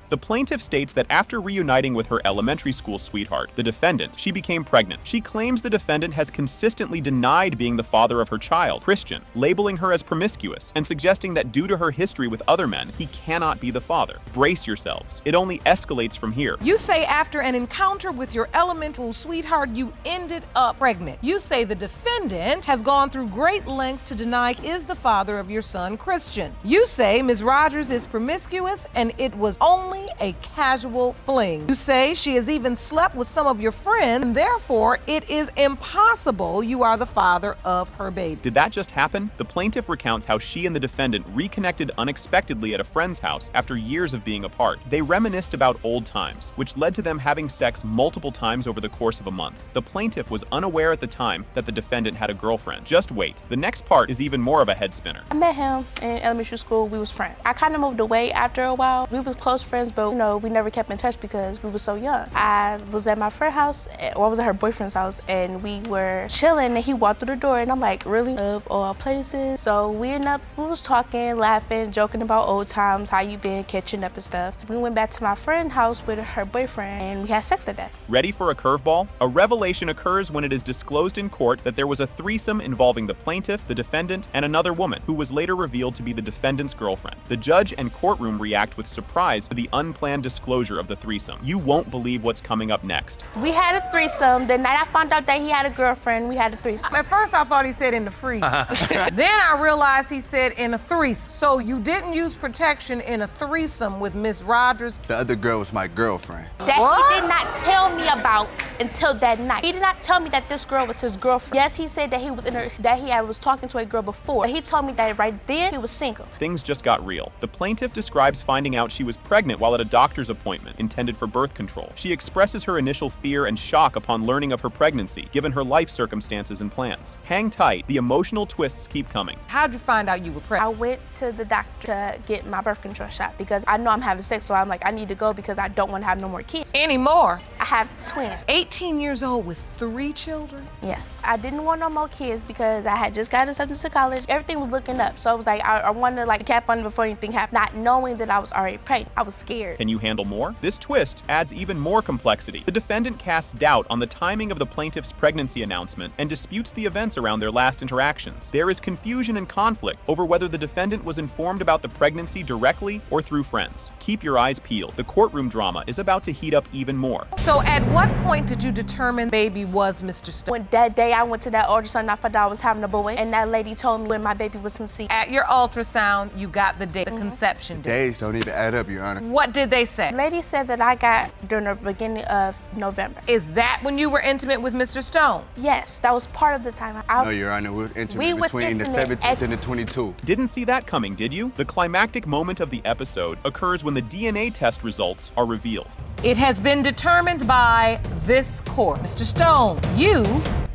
The plaintiff states that after reuniting with her elementary school sweetheart, the defendant, she became pregnant. She claims the defendant has consistently denied being the father of her child, Christian, labeling her as promiscuous and suggesting that due to her history with other men, he cannot be the father. Brace yourselves. It only escalates from here. You say after an encounter with your elementary sweetheart, you ended up pregnant. You say the defendant has gone through great lengths to deny he is the father of your son, Christian. You say Ms. Rogers is promiscuous and it was only a casual fling. You say she has even slept with some of your friends, and therefore it is impossible you are the father of her baby. Did that just happen? The plaintiff recounts how she and the defendant reconnected unexpectedly at a friend's house after years of being apart. They reminisced about old times, which led to them having sex multiple times over the course of a month. The plaintiff was unaware at the time that the defendant had a girlfriend. Just wait. The next part is even more of a head spinner. I met him in elementary school. We was friends. I kind of moved away after a while. We was close friends, but we never kept in touch because we were so young. I was at my friend's house, or I was at her boyfriend's house, and we were chilling, and he walked through the door, and I'm like, really? Of all places? So we was talking, laughing, joking about old times, how you been, catching up and stuff. We went back to my friend's house with her boyfriend, and we had sex that day. Ready for a curveball? A revelation occurs when it is disclosed in court that there was a threesome involving the plaintiff, the defendant, and another woman, who was later revealed to be the defendant's girlfriend. The judge and courtroom react with surprise to the unplanned disclosure of the threesome. You won't believe what's coming up next. We had a threesome. The night I found out that he had a girlfriend, we had a threesome. At first I thought he said in the freezer. Then I realized he said in a threesome. So you didn't use protection in a threesome with Miss Rogers? The other girl was my girlfriend. That he did not tell me about until that night. He did not tell me that this girl was his girlfriend. Yes, he said that he was talking to a girl before. But he told me that right then he was single. Things just got real. The plaintiff describes finding out she was pregnant while at a doctor's appointment intended for birth control. She expresses her initial fear and shock upon learning of her pregnancy, given her life circumstances and plans. Hang tight, the emotional twists keep coming. How'd you find out you were pregnant? I went to the doctor to get my birth control shot because I know I'm having sex, so I'm like, I need to go because I don't want to have no more kids. Anymore? I have twins. 18 years old with 3 children? Yes. I didn't want no more kids because I had just got accepted to college. Everything was looking up, so I was like, I wanted to cap on before anything happened, not knowing that I was already pregnant. I was scared. Can you handle more? This twist adds even more complexity. The defendant casts doubt on the timing of the plaintiff's pregnancy announcement and disputes the events around their last interactions. There is confusion and conflict over whether the defendant was informed about the pregnancy directly or through friends. Keep your eyes peeled. The courtroom drama is about to heat up even more. So at what point did you determine baby was Mr. Stone? When that day I went to that ultrasound, I thought I was having a boy, and that lady told me when my baby was conceived. At your ultrasound, you got the date, the conception date. Days don't even add up, Your Honor. What did they say? The lady said that I got during the beginning of November. Is that when you were intimate with Mr. Stone? Yes, that was part of the time. No, Your Honor, we were intimate between the 17th and the 22nd. Didn't see that coming, did you? The climactic moment of the episode occurs when the DNA test results are revealed. It has been determined by this court. Mr. Stone, you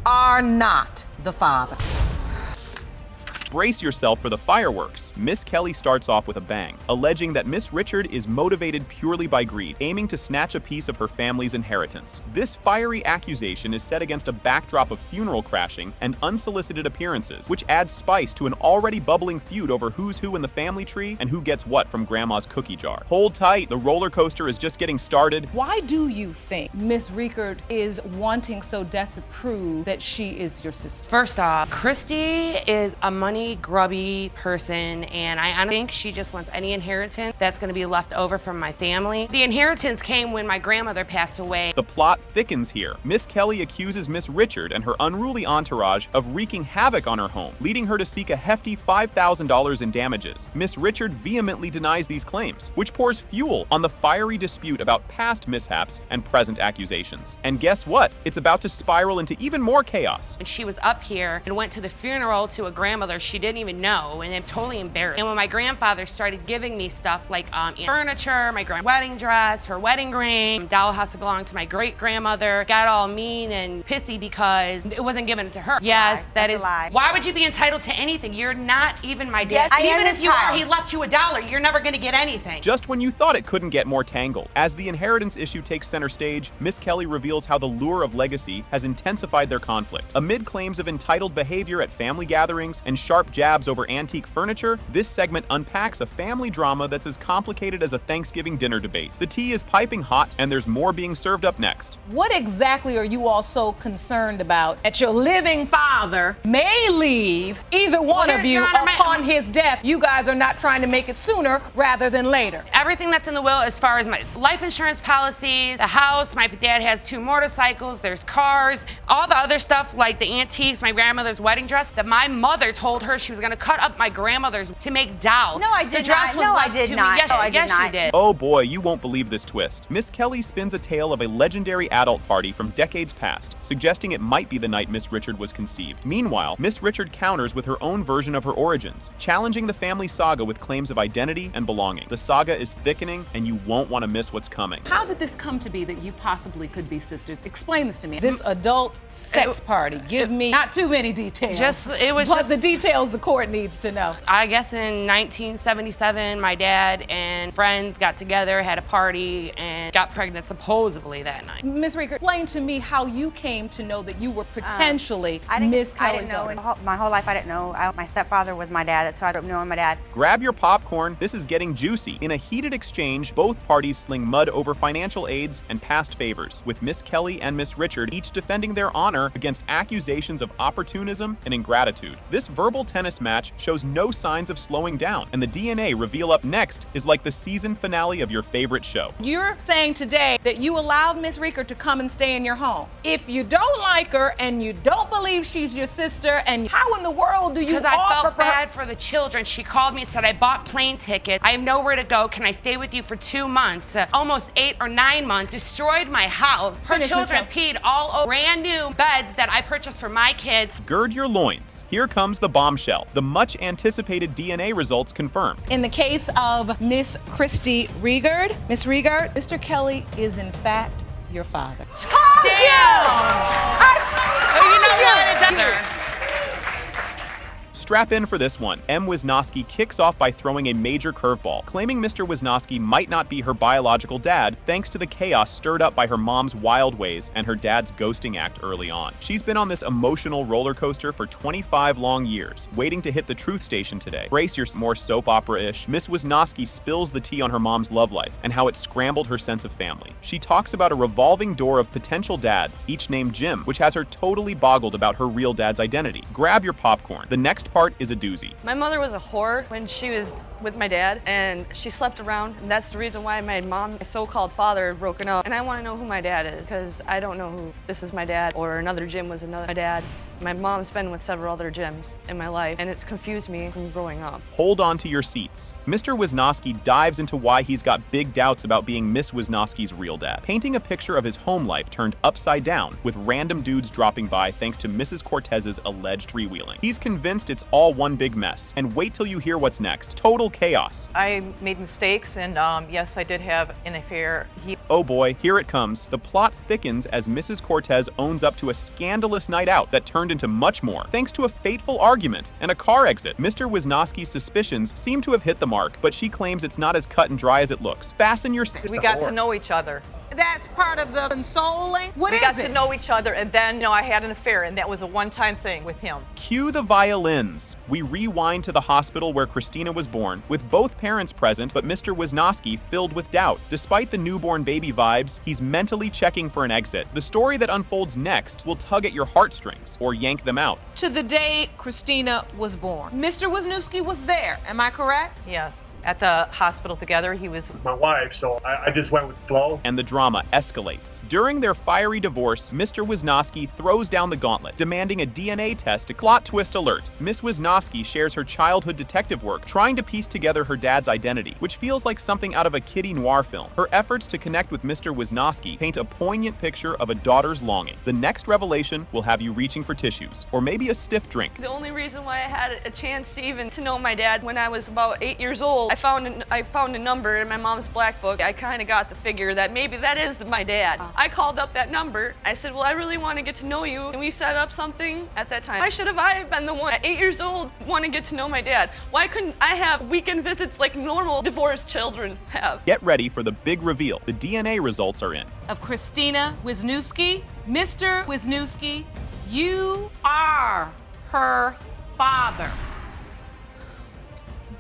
are not the father. Brace yourself for the fireworks. Miss Kelly starts off with a bang, alleging that Miss Richard is motivated purely by greed, aiming to snatch a piece of her family's inheritance. This fiery accusation is set against a backdrop of funeral crashing and unsolicited appearances, which adds spice to an already bubbling feud over who's who in the family tree and who gets what from Grandma's cookie jar. Hold tight, the roller coaster is just getting started. Why do you think Miss Richard is wanting so desperate to prove that she is your sister? First off, Christy is a money grubby person, and I think she just wants any inheritance that's going to be left over from my family. The inheritance came when my grandmother passed away. The plot thickens here. Miss Kelly accuses Miss Richard and her unruly entourage of wreaking havoc on her home, leading her to seek a hefty $5,000 in damages. Miss Richard vehemently denies these claims, which pours fuel on the fiery dispute about past mishaps and present accusations. And guess what? It's about to spiral into even more chaos. And she was up here and went to the funeral to a grandmother she didn't even know, and I'm totally embarrassed. And when my grandfather started giving me stuff like furniture, my wedding dress, her wedding ring, dollhouse that belonged to my great-grandmother, got all mean and pissy because it wasn't given to her. Yes, that is a lie. Why would you be entitled to anything? You're not even my dad. Yes, even if you are, he left you $1. You're never gonna get anything. Just when you thought it couldn't get more tangled. As the inheritance issue takes center stage, Miss Kelly reveals how the lure of legacy has intensified their conflict. Amid claims of entitled behavior at family gatherings and sharp sharp jabs over antique furniture, this segment unpacks a family drama that's as complicated as a Thanksgiving dinner debate. The tea is piping hot, and there's more being served up next. What exactly are you all so concerned about that your living father may leave either one of you Your Honor, upon his death? You guys are not trying to make it sooner rather than later. Everything that's in the will, as far as my life insurance policies, the house, my dad has 2 motorcycles, there's cars, all the other stuff like the antiques, my grandmother's wedding dress, that my mother told her she was gonna cut up my grandmother's to make dolls. No, I did not. No, I did not. Yes, No, I did yes, not. you did. Oh boy, you won't believe this twist. Miss Kelly spins a tale of a legendary adult party from decades past, suggesting it might be the night Miss Richard was conceived. Meanwhile, Miss Richard counters with her own version of her origins, challenging the family saga with claims of identity and belonging. The saga is thickening, and you won't want to miss what's coming. How did this come to be that you possibly could be sisters? Explain this to me. This adult sex party. Give me not too many details. But the details the court needs to know. I guess in 1977, my dad and friends got together, had a party, and got pregnant supposedly that night. Ms. Rieger, explain to me how you came to know that you were potentially Miss I Kelly's didn't know. daughter. My whole life I didn't know. My stepfather was my dad, so I don't know my dad. Grab your popcorn, this is getting juicy. In a heated exchange, both parties sling mud over financial aids and past favors, with Miss Kelly and Miss Richard each defending their honor against accusations of opportunism and ingratitude. This verbal tennis match shows no signs of slowing down, and the DNA reveal up next is like the season finale of your favorite show. You're saying today that you allowed Miss Rieger to come and stay in your home. If you don't like her and you don't believe she's your sister, and how in the world do you Because I offer felt her? bad for the children. She called me and said, I bought plane tickets. I have nowhere to go. Can I stay with you for 2 months? Almost 8 or 9 months. Destroyed my house. Her Finish, children Miss peed all over brand new beds that I purchased for my kids. Gird your loins. Here comes the bombshell. The much anticipated DNA results confirmed. In the case of Miss Christy Rieger, Miss Rieger, Mr. Kelly is in fact your father. So you know what? It's Strap in for this one. M. Wisnowski kicks off by throwing a major curveball, claiming Mr. Wisnowski might not be her biological dad thanks to the chaos stirred up by her mom's wild ways and her dad's ghosting act early on. She's been on this emotional roller coaster for 25 long years, waiting to hit the truth station today. Brace your more soap opera-ish. Miss Wisnowski spills the tea on her mom's love life and how it scrambled her sense of family. She talks about a revolving door of potential dads, each named Jim, which has her totally boggled about her real dad's identity. Grab your popcorn. The next part is a doozy. My mother was a whore when she was with my dad, and she slept around, and that's the reason why my mom, my so-called father, had broken up. And I want to know who my dad is, because I don't know who this is my dad, or another Jim was my dad. My mom's been with several other Jims in my life, and it's confused me from growing up. Hold on to your seats. Mr. Wisnowski dives into why he's got big doubts about being Miss Wisnowski's real dad, painting a picture of his home life turned upside down, with random dudes dropping by thanks to Mrs. Cortez's alleged freewheeling. He's convinced it's all one big mess, and wait till you hear what's next. Total chaos. I made mistakes, and yes, I did have an affair. Oh boy, here it comes. The plot thickens as Mrs. Cortez owns up to a scandalous night out that turned into much more, thanks to a fateful argument and a car exit. Mr. Wisnowski's suspicions seem to have hit the mark, but she claims it's not as cut and dry as it looks. Fasten your seats. We got to know each other. That's part of the consoling. We got to know each other, and then, I had an affair, and that was a one-time thing with him. Cue the violins. We rewind to the hospital where Christina was born, with both parents present, but Mr. Wisnowski filled with doubt. Despite the newborn baby vibes, he's mentally checking for an exit. The story that unfolds next will tug at your heartstrings or yank them out. To the day Christina was born. Mr. Wisniewski was there, am I correct? Yes. At the hospital together, he was my wife, so I just went with the flow. And the drama escalates. During their fiery divorce, Mr. Wisnowski throws down the gauntlet, demanding a DNA test. To plot twist alert. Miss Wisnowski shares her childhood detective work, trying to piece together her dad's identity, which feels like something out of a kiddie noir film. Her efforts to connect with Mr. Wisnowski paint a poignant picture of a daughter's longing. The next revelation will have you reaching for tissues, or maybe a stiff drink. The only reason why I had a chance to even to know my dad when I was about 8 years old, I found a number in my mom's black book. I kind of got the figure that maybe that is my dad. I called up that number. I said, well, I really want to get to know you. And we set up something at that time. Why should have I been the one at 8 years old want to get to know my dad? Why couldn't I have weekend visits like normal divorced children have? Get ready for the big reveal. The DNA results are in. Of Christina Wisniewski, Mr. Wisniewski, you are her father.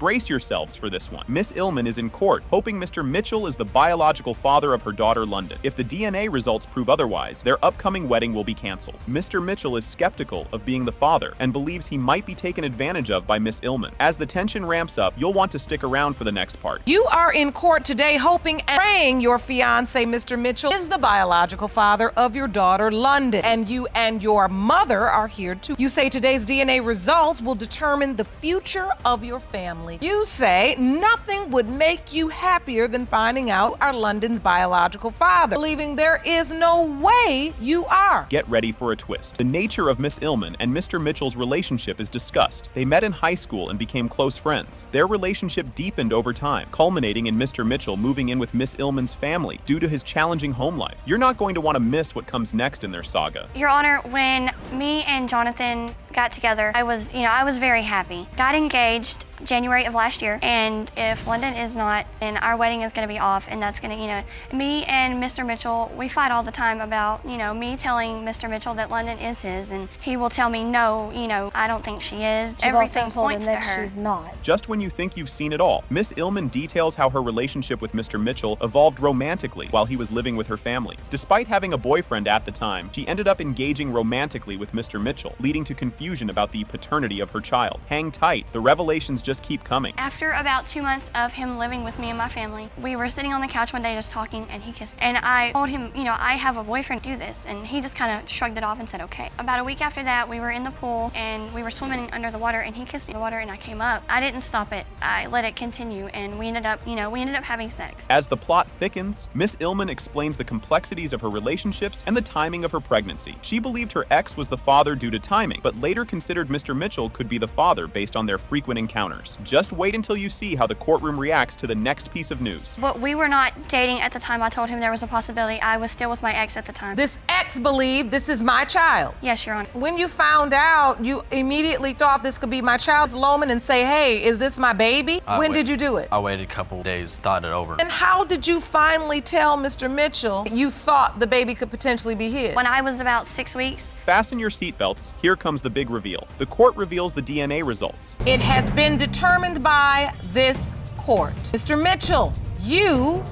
Brace yourselves for this one. Miss Illman is in court, hoping Mr. Mitchell is the biological father of her daughter London. If the DNA results prove otherwise, their upcoming wedding will be canceled. Mr. Mitchell is skeptical of being the father and believes he might be taken advantage of by Miss Illman. As the tension ramps up, you'll want to stick around for the next part. You are in court today hoping and praying your fiancé, Mr. Mitchell, is the biological father of your daughter London, and you and your mother are here too. You say today's DNA results will determine the future of your family. You say nothing would make you happier than finding out are London's biological father, believing there is no way you are. Get ready for a twist. The nature of Miss Illman and Mr. Mitchell's relationship is discussed. They met in high school and became close friends. Their relationship deepened over time, culminating in Mr. Mitchell moving in with Miss Illman's family due to his challenging home life. You're not going to want to miss what comes next in their saga. Your Honor, when me and Jonathan got together, I was very happy. Got engaged January of last year, and if London is not, then our wedding is going to be off, and that's going to, me and Mr. Mitchell, we fight all the time about, me telling Mr. Mitchell that London is his, and he will tell me, no, I don't think she is. You've Everything also told him points that to her. she's not. Just when you think you've seen it all, Miss Illman details how her relationship with Mr. Mitchell evolved romantically while he was living with her family. Despite having a boyfriend at the time, she ended up engaging romantically with Mr. Mitchell, leading to confusion about the paternity of her child. Hang tight, the revelations just keep coming. After about 2 months of him living with me and my family, we were sitting on the couch one day just talking, and he kissed me. And I told him, I have a boyfriend, do this, and he just kind of shrugged it off and said, okay. About a week after that, we were in the pool, and we were swimming under the water, and he kissed me in the water, and I came up. I didn't stop it. I let it continue, and we ended up having sex. As the plot thickens, Miss Illman explains the complexities of her relationships and the timing of her pregnancy. She believed her ex was the father due to timing, but later considered Mr. Mitchell could be the father based on their frequent encounters. Just wait until you see how the courtroom reacts to the next piece of news. But we were not dating at the time. I told him there was a possibility. I was still with my ex at the time. This ex believed this is my child. Yes, Your Honor. When you found out, you immediately thought this could be my child's Loman and say, hey, is this my baby? When did you do it? I waited a couple days, thought it over. And how did you finally tell Mr. Mitchell you thought the baby could potentially be his? When I was about 6 weeks. Fasten your seatbelts. Here comes the big reveal. The court reveals the DNA results. It has been determined by this court. Mr. Mitchell, you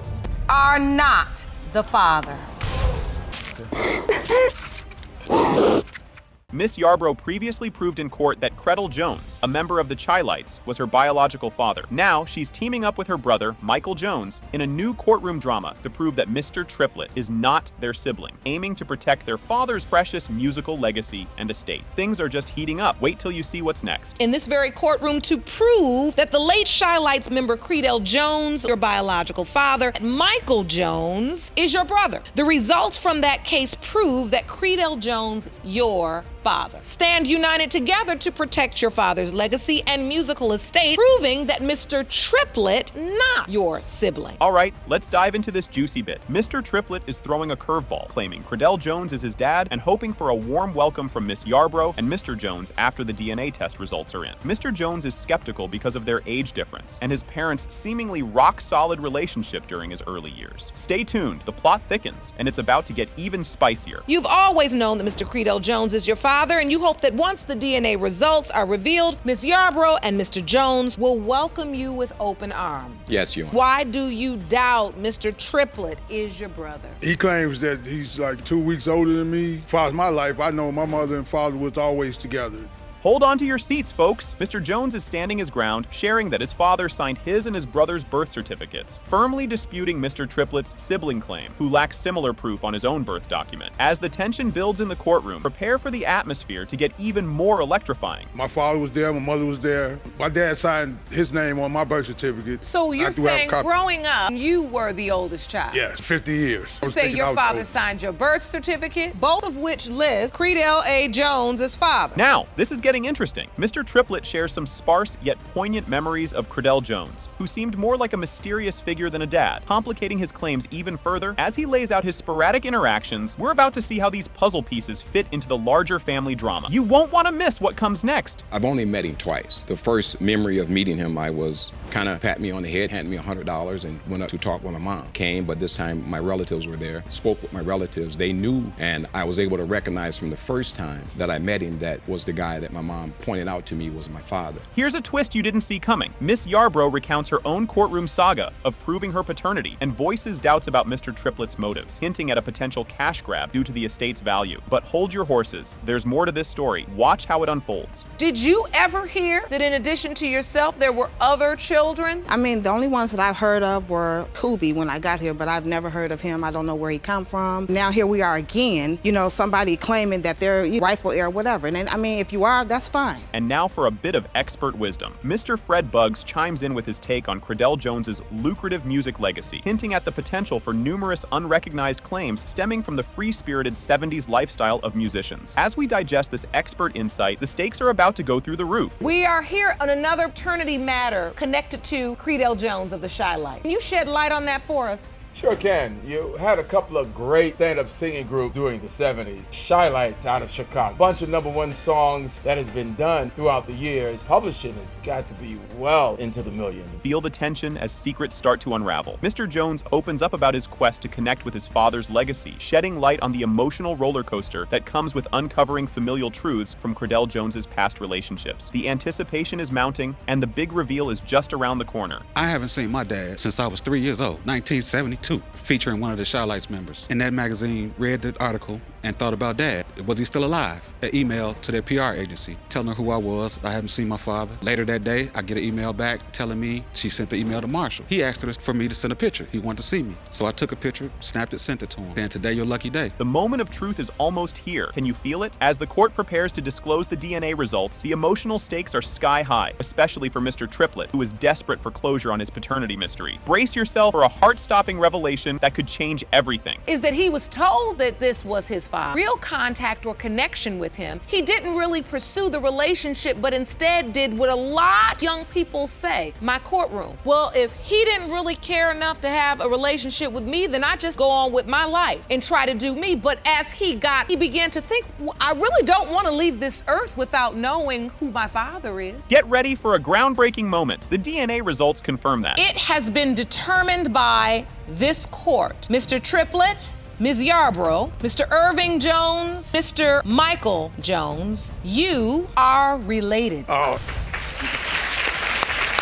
are not the father. Miss Yarbrough previously proved in court that Creddle Jones, a member of the Chi-Lites, was her biological father. Now, she's teaming up with her brother, Michael Jones, in a new courtroom drama to prove that Mr. Triplett is not their sibling, aiming to protect their father's precious musical legacy and estate. Things are just heating up. Wait till you see what's next. In this very courtroom to prove that the late Chi-Lites member Creddle Jones, your biological father, Michael Jones, is your brother. The results from that case prove that Creddle Jones is your father. Stand united together to protect your father's legacy and musical estate, proving that Mr. Triplett not your sibling. All right, let's dive into this juicy bit. Mr. Triplett is throwing a curveball, claiming Creddle Jones is his dad and hoping for a warm welcome from Miss Yarbrough and Mr. Jones after the DNA test results are in. Mr. Jones is skeptical because of their age difference and his parents' seemingly rock-solid relationship during his early years. Stay tuned, the plot thickens, and it's about to get even spicier. You've always known that Mr. Creddle Jones is your father, and you hope that once the DNA results are revealed, Miss Yarbrough and Mr. Jones will welcome you with open arms. Yes, Your Honor. Why do you doubt Mr. Triplett is your brother? He claims that he's like 2 weeks older than me. As far as my life, I know my mother and father was always together. Hold on to your seats, folks. Mr. Jones is standing his ground, sharing that his father signed his and his brother's birth certificates, firmly disputing Mr. Triplett's sibling claim, who lacks similar proof on his own birth document. As the tension builds in the courtroom, prepare for the atmosphere to get even more electrifying. My father was there, my mother was there. My dad signed his name on my birth certificate. So you're saying growing up, you were the oldest child? Yes, 50 years. You say your father signed your birth certificate, both of which list Creddle A. Jones as father. Now, this is getting interesting. Mr. Triplett shares some sparse yet poignant memories of Creddle Jones, who seemed more like a mysterious figure than a dad, complicating his claims even further. As he lays out his sporadic interactions, we're about to see how these puzzle pieces fit into the larger family drama. You won't want to miss what comes next. I've only met him twice. The first memory of meeting him, I was kind of pat me on the head, handed me $100 and went up to talk with my mom. Came, but this time my relatives were there, spoke with my relatives. They knew, and I was able to recognize from the first time that I met him that was the guy that my my mom pointed out to me was my father. Here's a twist you didn't see coming. Miss Yarbrough recounts her own courtroom saga of proving her paternity and voices doubts about Mr. Triplett's motives, hinting at a potential cash grab due to the estate's value. But hold your horses. There's more to this story. Watch how it unfolds. Did you ever hear that in addition to yourself, there were other children? I mean, the only ones that I've heard of were Kubi when I got here, but I've never heard of him. I don't know where he come from. Now here we are again, you know, somebody claiming that they're rightful heir, whatever. And I mean, if you are, that's fine. And now for a bit of expert wisdom. Mr. Fred Buggs chimes in with his take on Credell Jones's lucrative music legacy, hinting at the potential for numerous unrecognized claims stemming from the free-spirited 70s lifestyle of musicians. As we digest this expert insight, the stakes are about to go through the roof. We are here on another paternity matter connected to Credell Jones of the Shy Light. Can you shed light on that for us? Sure can. You had a couple of great stand-up singing groups during the 70s. Shy Lights out of Chicago. Bunch of #1 songs that has been done throughout the years. Publishing has got to be well into the millions. Feel the tension as secrets start to unravel. Mr. Jones opens up about his quest to connect with his father's legacy, shedding light on the emotional roller coaster that comes with uncovering familial truths from Credell Jones's past relationships. The anticipation is mounting, and the big reveal is just around the corner. I haven't seen my dad since I was 3 years old, 1972. Featuring one of the Shy Lights members. In that magazine, read the article and thought about Dad. Was he still alive? An email to their PR agency telling her who I was. I haven't seen my father. Later that day, I get an email back telling me she sent the email to Marshall. He asked her for me to send a picture. He wanted to see me. So I took a picture, snapped it, sent it to him. Saying, today your lucky day. The moment of truth is almost here. Can you feel it? As the court prepares to disclose the DNA results, the emotional stakes are sky high, especially for Mr. Triplett, who is desperate for closure on his paternity mystery. Brace yourself for a heart-stopping revelation that could change everything. Is that he was told that this was his father. Real contact or connection with him. He didn't really pursue the relationship, but instead did what a lot of young people say, my courtroom. Well, if he didn't really care enough to have a relationship with me, then I just go on with my life and try to do me. But as he began to think, I really don't want to leave this earth without knowing who my father is. Get ready for a groundbreaking moment. The DNA results confirm that. It has been determined by this court. Mr. Triplett, Ms. Yarbrough, Mr. Irving Jones, Mr. Michael Jones, you are related. Oh.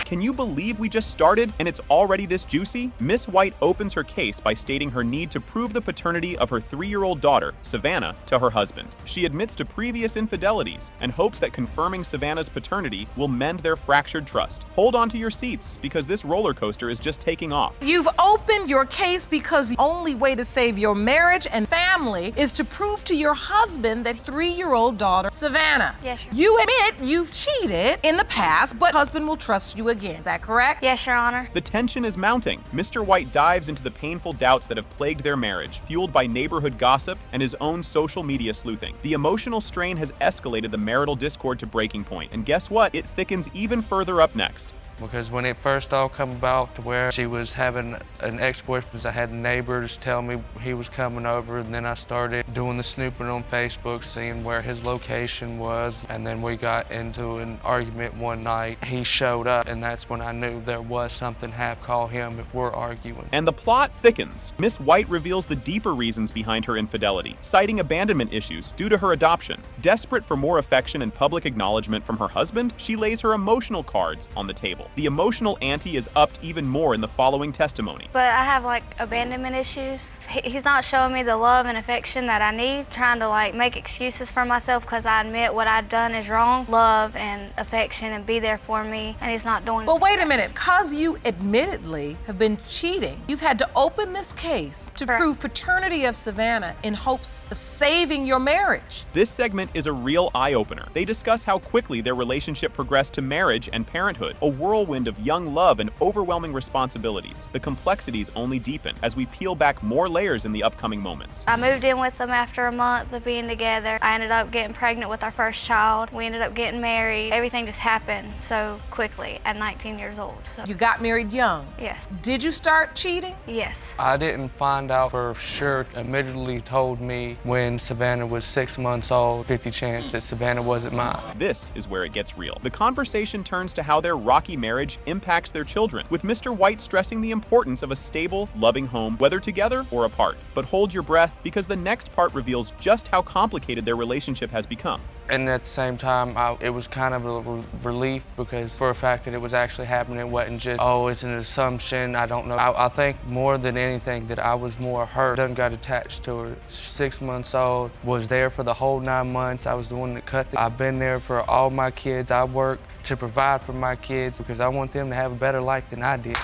Can you believe we just started and it's already this juicy? Miss White opens her case by stating her need to prove the paternity of her 3-year-old daughter, Savannah, to her husband. She admits to previous infidelities and hopes that confirming Savannah's paternity will mend their fractured trust. Hold on to your seats because this roller coaster is just taking off. You've opened your case because the only way to save your marriage and family is to prove to your husband that 3-year-old daughter, Savannah. Yes, sir. You admit you've cheated in the past, but husband will trust you again. Is that correct? Yes, Your Honor. The tension is mounting. Mr. White dives into the painful doubts that have plagued their marriage, fueled by neighborhood gossip and his own social media sleuthing. The emotional strain has escalated the marital discord to breaking point, and guess what? It thickens even further up next. Because when it first all come about to where she was having an ex-boyfriend, I had neighbors tell me he was coming over, and then I started doing the snooping on Facebook, seeing where his location was, and then we got into an argument one night. He showed up, and that's when I knew there was something happening. Call him if we're arguing. And the plot thickens. Miss White reveals the deeper reasons behind her infidelity, citing abandonment issues due to her adoption. Desperate for more affection and public acknowledgement from her husband, she lays her emotional cards on the table. The emotional ante is upped even more in the following testimony. But I have abandonment issues. He's not showing me the love and affection that I need, trying to make excuses for myself because I admit what I've done is wrong. Love and affection and be there for me, and he's not doing But wait a minute, because you admittedly have been cheating, you've had to open this case to prove paternity of Savannah in hopes of saving your marriage. This segment is a real eye-opener. They discuss how quickly their relationship progressed to marriage and parenthood, a whirlwind of young love and overwhelming responsibilities. The complexities only deepen as we peel back more layers in the upcoming moments. I moved in with them after a month of being together. I ended up getting pregnant with our first child. We ended up getting married. Everything just happened so quickly at 19 years old. So. You got married young? Yes. Did you start cheating? Yes. I didn't find out for sure. Admittedly told me when Savannah was 6 months old, 50 chance that Savannah wasn't mine. This is where it gets real. The conversation turns to how their rocky marriage marriage impacts their children, with Mr. White stressing the importance of a stable, loving home, whether together or apart. But hold your breath, because the next part reveals just how complicated their relationship has become. And at the same time, it was kind of a relief, because for a fact that it was actually happening, it wasn't just, oh, it's an assumption, I don't know. I think more than anything that I was more hurt. Done got attached to her. 6 months old, was there for the whole 9 months. I was the one that cut I've been there for all my kids. I work to provide for my kids because I want them to have a better life than I did.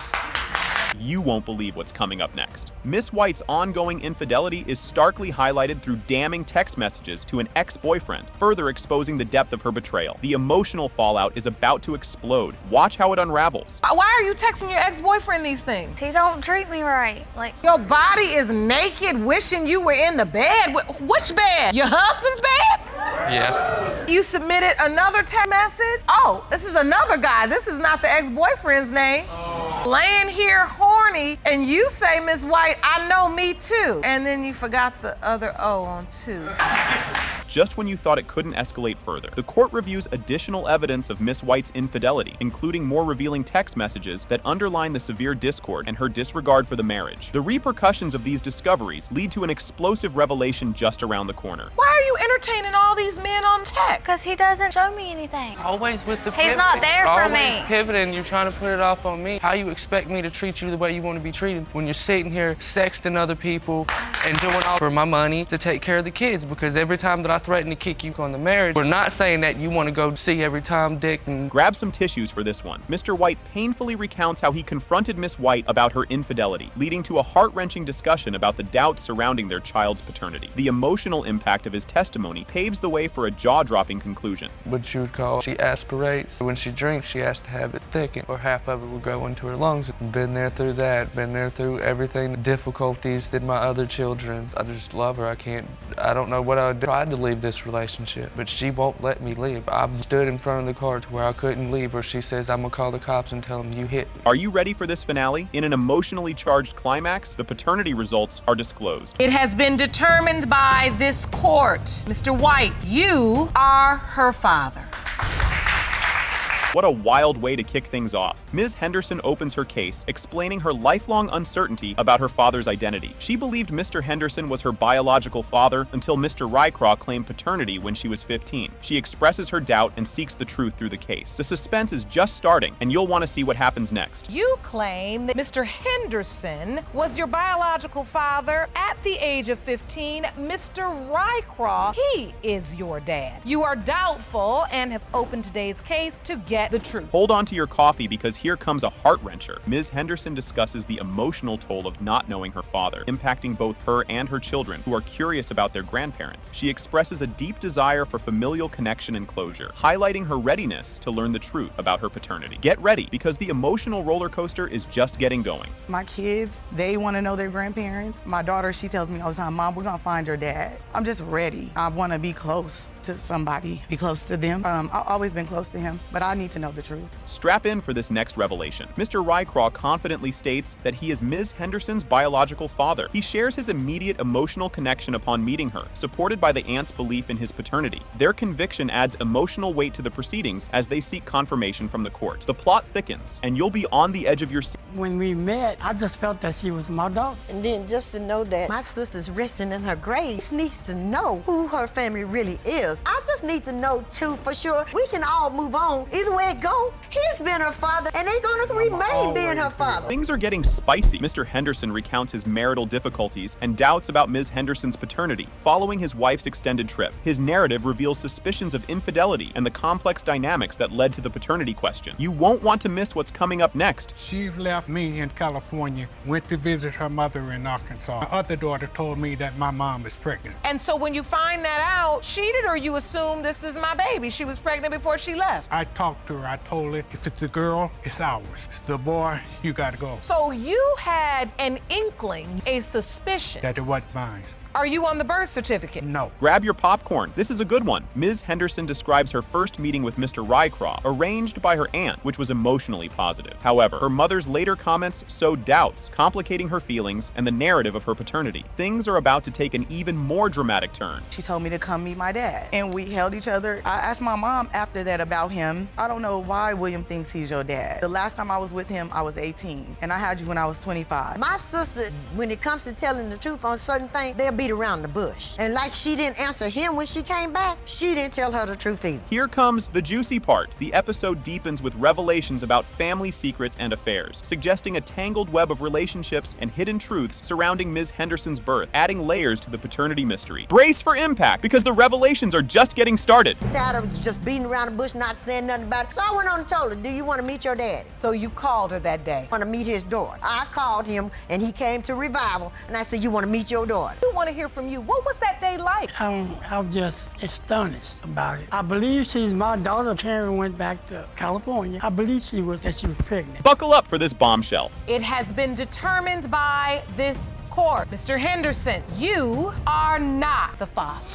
You won't believe what's coming up next. Miss White's ongoing infidelity is starkly highlighted through damning text messages to an ex-boyfriend, further exposing the depth of her betrayal. The emotional fallout is about to explode. Watch how it unravels. Why are you texting your ex-boyfriend these things? He don't treat me right. Like, your body is naked, wishing you were in the bed. Which bed? Your husband's bed? Yeah. You submitted another text message? Oh, this is another guy. This is not the ex-boyfriend's name. Laying here horny, and you say, Miss White, I know, me too. And then you forgot the other O on two. Just when you thought it couldn't escalate further, the court reviews additional evidence of Miss White's infidelity, including more revealing text messages that underline the severe discord and her disregard for the marriage. The repercussions of these discoveries lead to an explosive revelation just around the corner. Why are you entertaining all these men on text? Because he doesn't show me anything. Always with the He's not there for me. Always pivoting, you're trying to put it off on me. How you expect me to treat you the way you want to be treated when you're sitting here sexting other people and doing all for my money to take care of the kids? Because every time that I threaten to kick you on the marriage, we're not saying that you want to go see every time Dick and... Grab some tissues for this one. Mr. White painfully recounts how he confronted Miss White about her infidelity, leading to a heart-wrenching discussion about the doubts surrounding their child's paternity. The emotional impact of his testimony paves the way for a jaw-dropping conclusion. What you would call, she aspirates. When she drinks, she has to have it thickened, or half of it will go into her lungs. Been there through that, been there through everything, the difficulties that my other children. I just love her. I don't know what I would do. I tried to leave this relationship, but she won't let me leave. I've stood in front of the car to where I couldn't leave her. She says, I'm gonna call the cops and tell them you hit me. Are you ready for this finale? In an emotionally charged climax, the paternity results are disclosed. It has been determined by this court. Mr. White, you are her father. What a wild way to kick things off. Ms. Henderson opens her case, explaining her lifelong uncertainty about her father's identity. She believed Mr. Henderson was her biological father until Mr. Rycroft claimed paternity when she was 15. She expresses her doubt and seeks the truth through the case. The suspense is just starting, and you'll want to see what happens next. You claim that Mr. Henderson was your biological father at the age of 15. Mr. Rycroft, he is your dad. You are doubtful and have opened today's case to get the truth. Hold on to your coffee, because here comes a heart-wrencher. Ms. Henderson discusses the emotional toll of not knowing her father, impacting both her and her children, who are curious about their grandparents. She expresses a deep desire for familial connection and closure, highlighting her readiness to learn the truth about her paternity. Get ready, because the emotional roller coaster is just getting going. My kids, they want to know their grandparents. My daughter, she tells me all the time, Mom, we're gonna find your dad. I'm just ready. I want to be close to somebody, be close to them. I've always been close to him, but I need to know the truth. Strap in for this next revelation. Mr. Rycroft confidently states that he is Ms. Henderson's biological father. He shares his immediate emotional connection upon meeting her, supported by the aunt's belief in his paternity. Their conviction adds emotional weight to the proceedings as they seek confirmation from the court. The plot thickens, and you'll be on the edge of your seat. When we met, I just felt that she was my daughter. And then just to know that my sister's resting in her grave, she needs to know who her family really is. I just need to know, too, for sure. We can all move on. Either way it go, he's been her father, and they're gonna remain being her father. Things are getting spicy. Mr. Henderson recounts his marital difficulties and doubts about Ms. Henderson's paternity following his wife's extended trip. His narrative reveals suspicions of infidelity and the complex dynamics that led to the paternity question. You won't want to miss what's coming up next. She's left me in California, went to visit her mother in Arkansas. My other daughter told me that my mom is pregnant. And so when you find that out, cheated, or you assume this is my baby? She was pregnant before she left. I talked to her. I told her, if it's a girl, it's ours. It's the boy, you gotta go. So you had an inkling, a suspicion that it wasn't mine. Are you on the birth certificate? No. Grab your popcorn. This is a good one. Ms. Henderson describes her first meeting with Mr. Rycroft, arranged by her aunt, which was emotionally positive. However, her mother's later later comments sow doubts, complicating her feelings and the narrative of her paternity. Things are about to take an even more dramatic turn. She told me to come meet my dad, and we held each other. I asked my mom after that about him. I don't know why William thinks he's your dad. The last time I was with him, I was 18, and I had you when I was 25. My sister, when it comes to telling the truth on certain things, they'll beat around the bush. And like she didn't answer him when she came back, she didn't tell her the truth either. Here comes the juicy part. The episode deepens with revelations about family secrets and affairs, suggesting a tangled web of relationships and hidden truths surrounding Ms. Henderson's birth, adding layers to the paternity mystery. Brace for impact, because the revelations are just getting started. Tired of just beating around the bush, not saying nothing about it. So I went on and told her, do you want to meet your daddy? So you called her that day? I want to meet his daughter. I called him, and he came to Revival, and I said, you want to meet your daughter? We want to hear from you. What was that day like? I'm just astonished about it. I believe she's my daughter. Karen went back to California. I believe she was pregnant. Buckle up for this bombshell. It has been determined by this court. Mr. Henderson, you are not the father.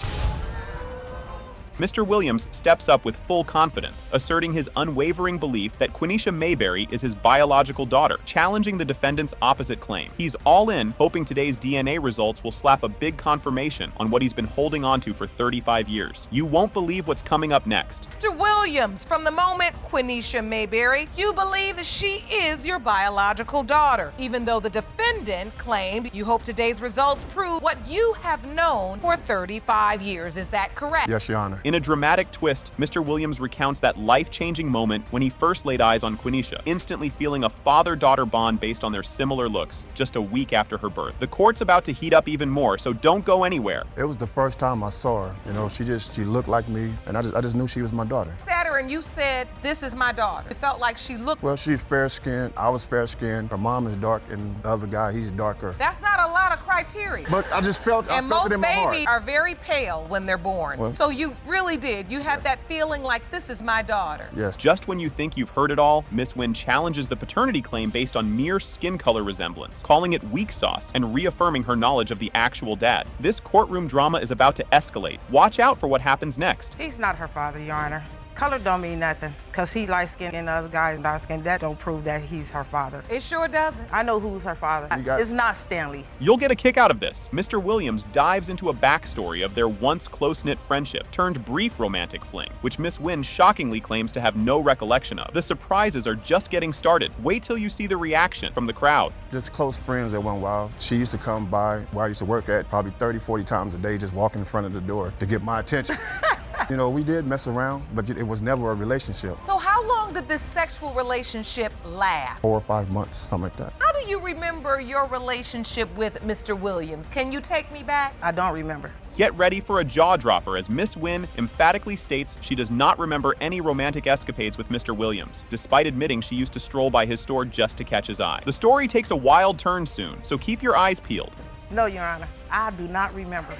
Mr. Williams steps up with full confidence, asserting his unwavering belief that Quenisha Mayberry is his biological daughter, challenging the defendant's opposite claim. He's all in, hoping today's DNA results will slap a big confirmation on what he's been holding on to for 35 years. You won't believe what's coming up next. Mr. Williams, from the moment Quenisha Mayberry, you believe that she is your biological daughter, even though the defendant claimed you hope today's results prove what you have known for 35 years. Is that correct? Yes, Your Honor. In a dramatic twist, Mr. Williams recounts that life-changing moment when he first laid eyes on Quenisha, instantly feeling a father-daughter bond based on their similar looks, just a week after her birth. The court's about to heat up even more, so don't go anywhere. It was the first time I saw her. You know, she looked like me, and I just knew she was my daughter. And you said, this is my daughter. It felt like she looked... Well, she's fair-skinned. I was fair-skinned. Her mom is dark, and the other guy, he's darker. That's not a lot of criteria. But I just felt it in my heart. And most babies are very pale when they're born. Well, so you really did. You had that feeling like, this is my daughter. Yes. Just when you think you've heard it all, Miss Wynn challenges the paternity claim based on mere skin color resemblance, calling it weak sauce and reaffirming her knowledge of the actual dad. This courtroom drama is about to escalate. Watch out for what happens next. He's not her father, Your Honor. Color don't mean nothing, because he light-skinned and the other guy is dark-skinned. That don't prove that he's her father. It sure doesn't. I know who's her father. It's not Stanley. You'll get a kick out of this. Mr. Williams dives into a backstory of their once close-knit friendship turned brief romantic fling, which Miss Wynn shockingly claims to have no recollection of. The surprises are just getting started. Wait till you see the reaction from the crowd. Just close friends at one while. She used to come by where I used to work at probably 30, 40 times a day, just walking in front of the door to get my attention. You know, we did mess around, but it was never a relationship. So how long did this sexual relationship last? 4 or 5 months, something like that. How do you remember your relationship with Mr. Williams? Can you take me back? I don't remember. Get ready for a jaw-dropper as Miss Wynn emphatically states she does not remember any romantic escapades with Mr. Williams, despite admitting she used to stroll by his store just to catch his eye. The story takes a wild turn soon, so keep your eyes peeled. No, Your Honor, I do not remember.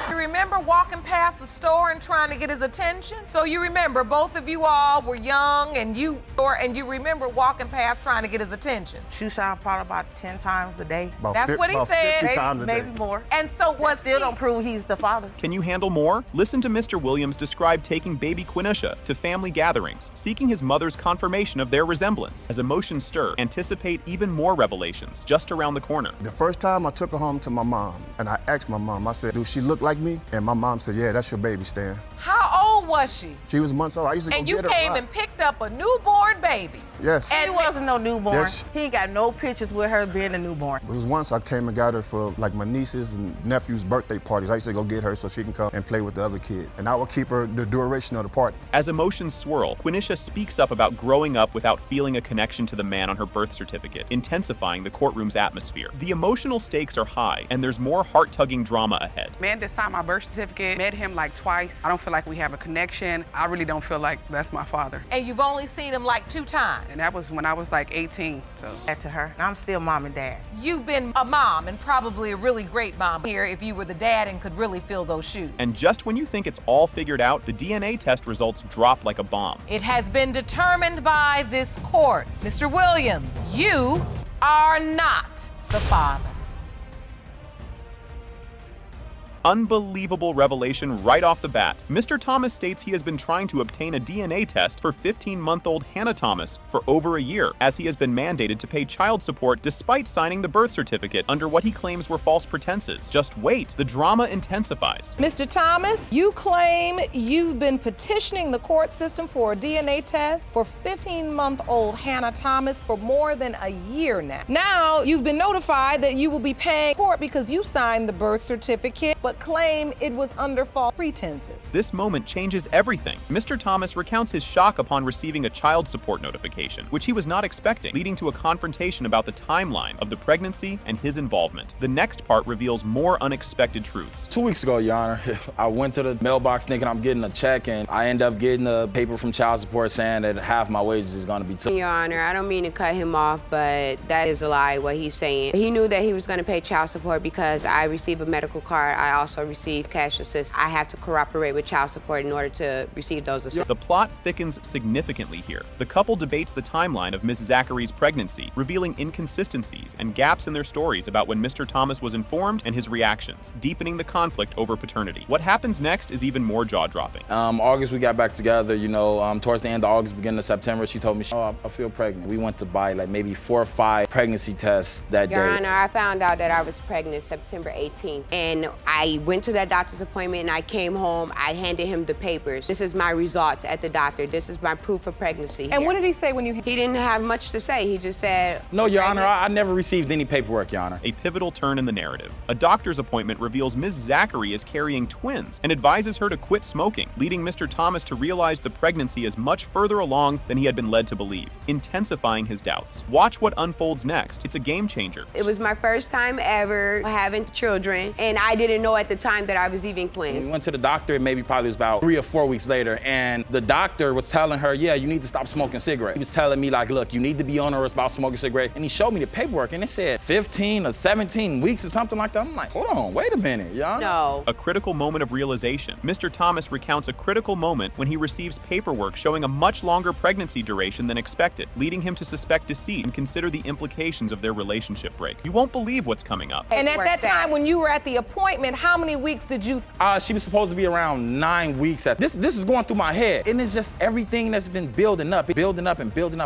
You remember walking past the store and trying to get his attention? So you remember both of you all were young and you remember walking past trying to get his attention? Shoe shine probably about 10 times a day. That's what he said. 50 times a day. Maybe more. And so what still don't prove he's the father. Can you handle more? Listen to Mr. Williams describe taking baby Quenisha to family gatherings, seeking his mother's confirmation of their resemblance. As emotions stir, anticipate even more revelations just around the corner. The first time I took her home to my mom, and I asked my mom, I said, do she look like me? And my mom said, yeah, that's your baby, Stan. How old was she? She was months old. I used to go and get her. And you came and picked up a newborn baby. Yes. And he wasn't no newborn. Yes. He ain't got no pictures with her being a newborn. It was once I came and got her for like my nieces and nephews' birthday parties. I used to go get her so she can come and play with the other kids. And I would keep her the duration of the party. As emotions swirl, Quenisha speaks up about growing up without feeling a connection to the man on her birth certificate, intensifying the courtroom's atmosphere. The emotional stakes are high, and there's more heart-tugging drama ahead. Man that signed my birth certificate, met him like twice. I don't feel like we have a connection. I really don't feel like that's my father. And you've only seen him like 2 times. And that was when I was like 18, so. That to her. I'm still mom and dad. You've been a mom and probably a really great mom here if you were the dad and could really fill those shoes. And just when you think it's all figured out, the DNA test results drop like a bomb. It has been determined by this court. Mr. Williams, you are not the father. unbelievable revelation right off the bat. Mr. Thomas states he has been trying to obtain a DNA test for 15-month-old Hannah Thomas for over a year, as he has been mandated to pay child support despite signing the birth certificate under what he claims were false pretenses. Just wait, the drama intensifies. Mr. Thomas, you claim you've been petitioning the court system for a DNA test for 15-month-old Hannah Thomas for more than a year now. Now, you've been notified that you will be paying court because you signed the birth certificate, but claim it was under false pretenses. This moment changes everything. Mr. Thomas recounts his shock upon receiving a child support notification, which he was not expecting, leading to a confrontation about the timeline of the pregnancy and his involvement. The next part reveals more unexpected truths. 2 weeks ago, Your Honor, I went to the mailbox thinking I'm getting a check, and I end up getting a paper from child support saying that half my wages is going to be taken. Your Honor, I don't mean to cut him off, but that is a lie, what he's saying. He knew that he was going to pay child support because I received a medical card. I also received cash assistance. I have to cooperate with child support in order to receive those assistance. The plot thickens significantly here. The couple debates the timeline of Ms. Zachary's pregnancy, revealing inconsistencies and gaps in their stories about when Mr. Thomas was informed and his reactions, deepening the conflict over paternity. What happens next is even more jaw-dropping. August, we got back together, you know, towards the end of August, beginning of September, she told me, oh, I feel pregnant. We went to buy like maybe 4 or 5 pregnancy tests that day. Your Honor, I found out that I was pregnant September 18th, and I went to that doctor's appointment and I came home, I handed him the papers. This is my results at the doctor. This is my proof of pregnancy. And what did he say when you... He didn't have much to say. He just said... No, Your Honor, I never received any paperwork, Your Honor. A pivotal turn in the narrative. A doctor's appointment reveals Ms. Zachary is carrying twins and advises her to quit smoking, leading Mr. Thomas to realize the pregnancy is much further along than he had been led to believe, intensifying his doubts. Watch what unfolds next. It's a game changer. It was my first time ever having children, and I didn't know at the time that I was even twins. We went to the doctor, maybe probably was about 3 or 4 weeks later, and the doctor was telling her, yeah, you need to stop smoking cigarettes. He was telling me like, look, you need to be on her about smoking cigarettes, and he showed me the paperwork, and it said 15 or 17 weeks or something like that. I'm like, hold on, wait a minute, y'all. No. A critical moment of realization. Mr. Thomas recounts a critical moment when he receives paperwork showing a much longer pregnancy duration than expected, leading him to suspect deceit and consider the implications of their relationship break. You won't believe what's coming up. And at that time, when you were at the appointment, how many weeks did you... She was supposed to be around 9 weeks. This is going through my head. And it's just everything that's been building up,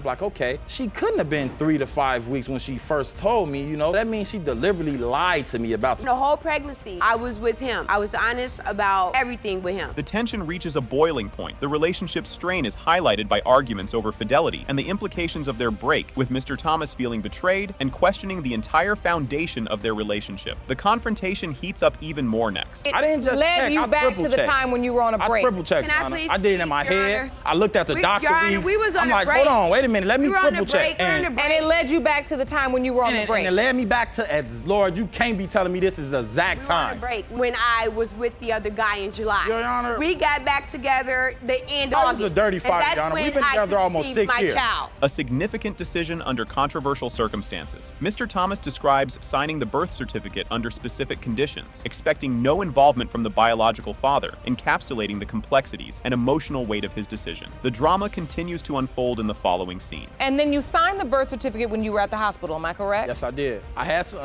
like, okay, she couldn't have been 3 to 5 weeks when she first told me, you know. That means she deliberately lied to me about the whole pregnancy. I was with him. I was honest about everything with him. The tension reaches a boiling point. The relationship's strain is highlighted by arguments over fidelity and the implications of their break, with Mr. Thomas feeling betrayed and questioning the entire foundation of their relationship. The confrontation heats up even more next. I didn't just led you back to the time when you were on a break. I triple checked, Your Honor. I did it in my head. I looked at the doctor. Your Honor, we was on I'm a like, break. hold on, wait a minute, let me triple check. And it led you back to the time when you were on the break. And it led me back to, Lord, you can't be telling me this is the exact time. On a break when I was with the other guy in July. Your Honor. We got back together the end of August. This is a dirty fight, Your Honor. We've been together almost 6 years. A significant decision under controversial circumstances. Mr. Thomas describes signing the birth certificate under specific conditions, expecting no involvement from the biological father, encapsulating the complexities and emotional weight of his decision. The drama continues to unfold in the following scene. And then you signed the birth certificate when you were at the hospital, am I correct? Yes, I did.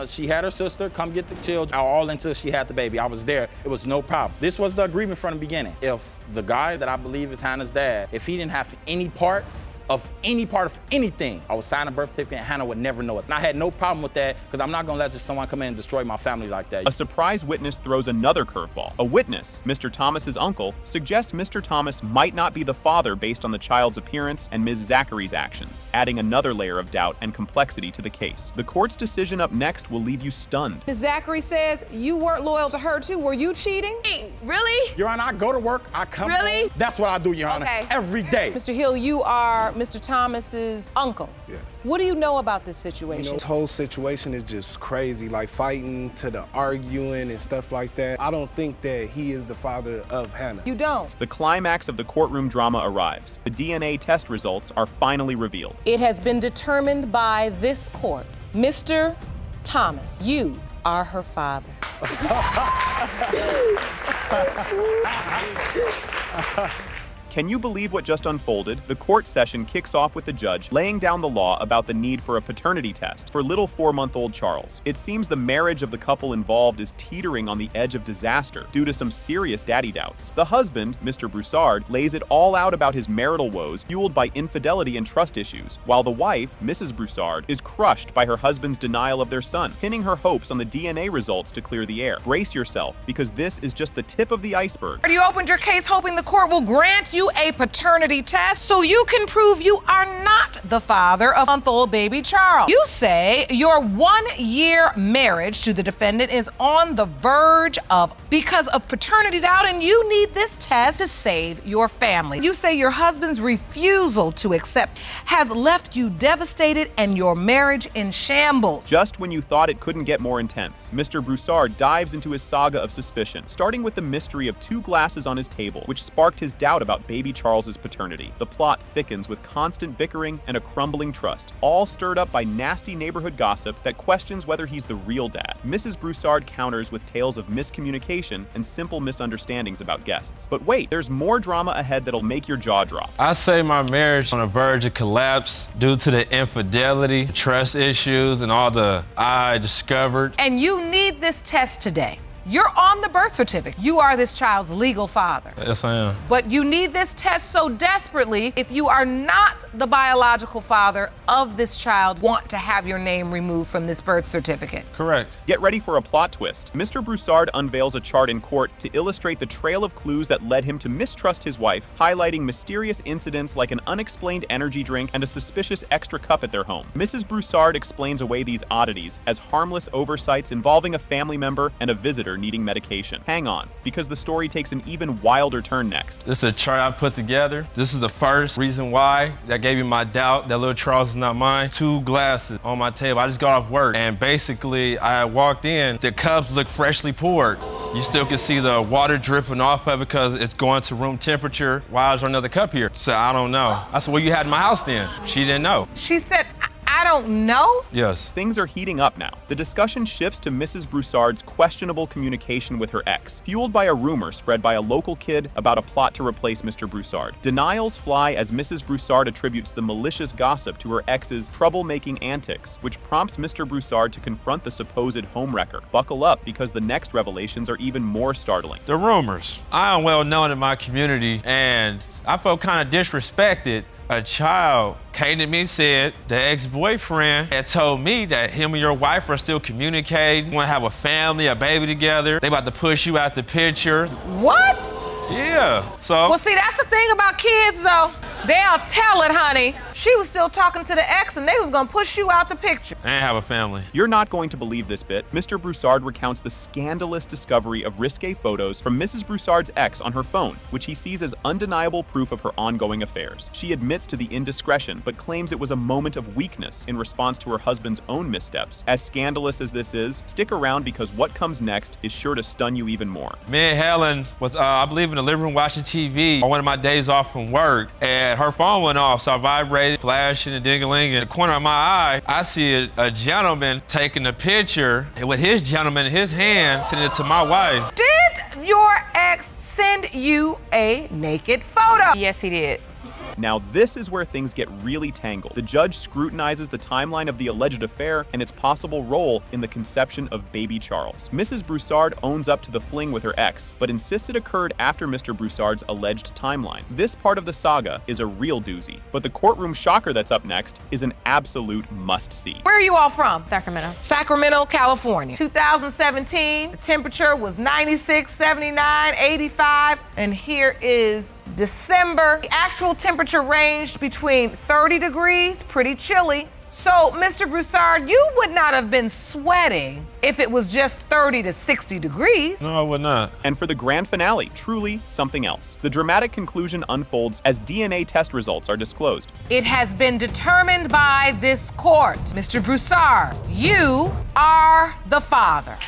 She had her sister come get the children, all until she had the baby. I was there. It was no problem. This was the agreement from the beginning. If the guy that I believe is Hannah's dad, if he didn't have any part of anything, I would sign a birth certificate and Hannah would never know it. And I had no problem with that because I'm not going to let just someone come in and destroy my family like that. A surprise witness throws another curveball. A witness, Mr. Thomas's uncle, suggests Mr. Thomas might not be the father based on the child's appearance and Ms. Zachary's actions, adding another layer of doubt and complexity to the case. The court's decision up next will leave you stunned. Ms. Zachary says you weren't loyal to her too. Were you cheating? Really? Your Honor, I go to work, I come home. That's what I do, Your Honor, every day. Mr. Hill, you are Mr. Thomas's uncle. Yes. What do you know about this situation? You know, this whole situation is just crazy, like fighting to the arguing and stuff like that. I don't think that he is the father of Hannah. You don't? The climax of the courtroom drama arrives. The DNA test results are finally revealed. It has been determined by this court. Mr. Thomas, you are her father. Can you believe what just unfolded? The court session kicks off with the judge laying down the law about the need for a paternity test for little 4-month-old Charles. It seems the marriage of the couple involved is teetering on the edge of disaster due to some serious daddy doubts. The husband, Mr. Broussard, lays it all out about his marital woes fueled by infidelity and trust issues, while the wife, Mrs. Broussard, is crushed by her husband's denial of their son, pinning her hopes on the DNA results to clear the air. Brace yourself, because this is just the tip of the iceberg. You opened your case hoping the court will grant you a paternity test so you can prove you are not the father of month-old baby Charles. You say your 1-year marriage to the defendant is on the verge of because of paternity doubt, and you need this test to save your family. You say your husband's refusal to accept has left you devastated and your marriage in shambles. Just when you thought it couldn't get more intense, Mr. Broussard dives into his saga of suspicion, starting with the mystery of 2 glasses on his table, which sparked his doubt about baby Charles's paternity. The plot thickens with constant bickering and a crumbling trust, all stirred up by nasty neighborhood gossip that questions whether he's the real dad. Mrs. Broussard counters with tales of miscommunication and simple misunderstandings about guests. But wait, there's more drama ahead that'll make your jaw drop. I say my marriage on the verge of collapse due to the infidelity, trust issues, and all the I discovered. And you need this test today. You're on the birth certificate. You are this child's legal father. Yes, I am. But you need this test so desperately if you are not the biological father of this child, want to have your name removed from this birth certificate. Correct. Get ready for a plot twist. Mr. Broussard unveils a chart in court to illustrate the trail of clues that led him to mistrust his wife, highlighting mysterious incidents like an unexplained energy drink and a suspicious extra cup at their home. Mrs. Broussard explains away these oddities as harmless oversights involving a family member and a visitor needing medication. Hang on, because the story takes an even wilder turn next. This is a chart I put together. This is the first reason why that gave me my doubt that little Charles is not mine. 2 glasses on my table. I just got off work, and basically I walked in. The cups look freshly poured. You still can see the water dripping off of it because it's going to room temperature. Why is there another cup here? So I don't know. I said, well, you had in my house then. She didn't know. She said, I don't know? Yes. Things are heating up now. The discussion shifts to Mrs. Broussard's questionable communication with her ex, fueled by a rumor spread by a local kid about a plot to replace Mr. Broussard. Denials fly as Mrs. Broussard attributes the malicious gossip to her ex's troublemaking antics, which prompts Mr. Broussard to confront the supposed homewrecker. Buckle up, because the next revelations are even more startling. The rumors. I am well known in my community, and I felt kind of disrespected. A child came to me and said the ex-boyfriend had told me that him and your wife are still communicating, want to have a family, a baby together. They about to push you out the picture. What? Yeah, so. Well, see, that's the thing about kids, though. They'll tell it, honey. She was still talking to the ex, and they was gonna push you out the picture. And have a family. You're not going to believe this bit. Mr. Broussard recounts the scandalous discovery of risque photos from Mrs. Broussard's ex on her phone, which he sees as undeniable proof of her ongoing affairs. She admits to the indiscretion, but claims it was a moment of weakness in response to her husband's own missteps. As scandalous as this is, stick around because what comes next is sure to stun you even more. Me and Helen was, I believe, in the living room watching TV on one of my days off from work, and her phone went off, so I vibrated, flashing and ding-a-ling. In the corner of my eye, I see a gentleman taking a picture with his gentleman in his hand, sending it to my wife. Did your ex send you a naked photo? Yes, he did. Now this is where things get really tangled. The judge scrutinizes the timeline of the alleged affair and its possible role in the conception of baby Charles. Mrs. Broussard owns up to the fling with her ex, but insists it occurred after Mr. Broussard's alleged timeline. This part of the saga is a real doozy, but the courtroom shocker that's up next is an absolute must-see. Where are you all from? Sacramento. Sacramento, California. 2017, the temperature was 96, 79, 85, and here is December. The actual temperature ranged between 30 degrees, pretty chilly. So, Mr. Broussard, you would not have been sweating if it was just 30 to 60 degrees. No, I would not. And for the grand finale, truly something else. The dramatic conclusion unfolds as DNA test results are disclosed. It has been determined by this court. Mr. Broussard, you are the father.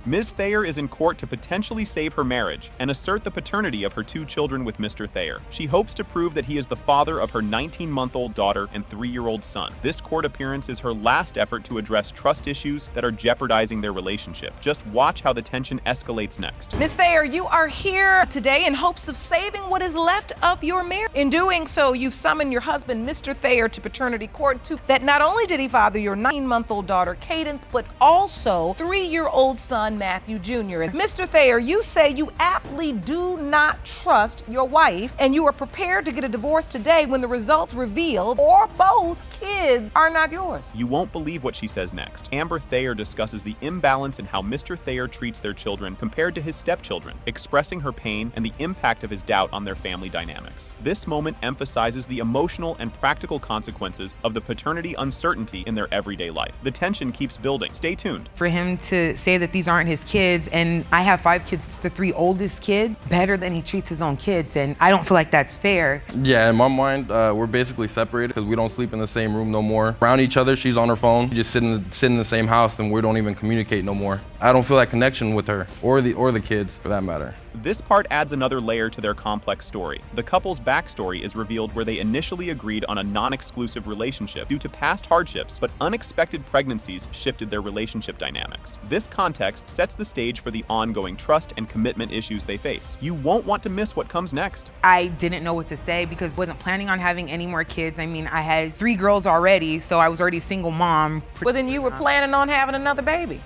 Ms. Thayer is in court to potentially save her marriage and assert the paternity of her 2 children with Mr. Thayer. She hopes to prove that he is the father of her 19-month-old daughter and 3-year-old son. This court appearance is her last effort to address trust issues that are jeopardizing their relationship. Just watch how the tension escalates next. Ms. Thayer, you are here today in hopes of saving what is left of your marriage. In doing so, you've summoned your husband, Mr. Thayer, to paternity court to that not only did he father your 19-month-old daughter, Cadence, but also 3-year-old son, Matthew Jr. And Mr. Thayer, you say you aptly do not trust your wife, and you are prepared to get a divorce today when the results reveal or both kids are not yours. You won't believe what she says next. Amber Thayer discusses the imbalance in how Mr. Thayer treats their children compared to his stepchildren, expressing her pain and the impact of his doubt on their family dynamics. This moment emphasizes the emotional and practical consequences of the paternity uncertainty in their everyday life. The tension keeps building. Stay tuned. For him to say that these aren't his kids, and I have 5 kids, it's the 3 oldest kids, better than he treats his own kids, and I don't feel like that's fair. Yeah, in my mind, we're basically separated because we don't sleep in the same room no more. Around each other, she's on her phone. We just sit in the same house, and we don't even communicate no more. I don't feel that connection with her or the kids, for that matter. This part adds another layer to their complex story. The couple's backstory is revealed where they initially agreed on a non-exclusive relationship due to past hardships, but unexpected pregnancies shifted their relationship dynamics. This context sets the stage for the ongoing trust and commitment issues they face. You won't want to miss what comes next. I didn't know what to say because I wasn't planning on having any more kids. I mean, I had 3 girls already, so I was already a single mom. Well, then you were planning on having another baby.